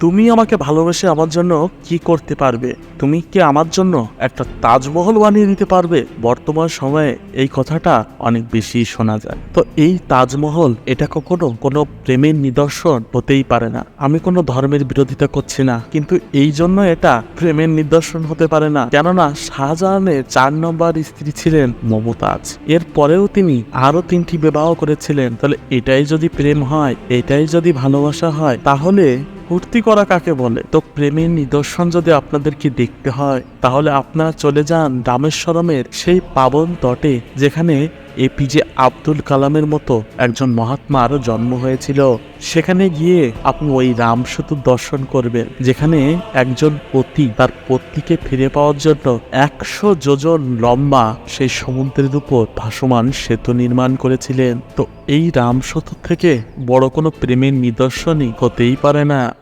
তুমি আমাকে ভালোবেসে আমার জন্য কি করতে পারবে? তুমি কি আমার জন্য একটা তাজমহল বানিয়ে দিতে পারবে? বর্তমান সময়ে এই কথাটা অনেক বেশি শোনা যায়। তো এই তাজমহল এটা কখনো কোনো প্রেমের নিদর্শন হতেই পারে না। আমি কোনো ধর্মের বিরোধিতা করছি না, কিন্তু এই জন্য এটা প্রেমের নিদর্শন হতে পারে না। কেননা শাহজাহানের 4 নম্বর স্ত্রী ছিলেন মমতাজ। এর পরেও তিনি আরো 3টি বিবাহ করেছিলেন। তাহলে এটাই যদি প্রেম হয়, এটাই যদি ভালোবাসা হয়, তাহলে ফুর্তি করা কাকে বলে? তো প্রেমের নিদর্শন যদি আপনাদেরকে দেখতে হয়, তাহলে আপনারা চলে যান রামেশ্বরমের সেই পাবন তটে, যেখানে এপিজে আব্দুল কালামের মতো একজন মহাত্মার জন্ম হয়েছিল। সেখানে গিয়ে আপনি ওই রাম সেতু দর্শন করবেন, যেখানে একজন পতি তার পত্নীকে ফিরে পাওয়ার জন্য 100 যোজন লম্বা সেই সমুদ্রের উপর ভাসমান সেতু নির্মাণ করেছিলেন। তো এই রাম সেতু থেকে বড় কোনো প্রেমের নিদর্শনই হতেই পারে না।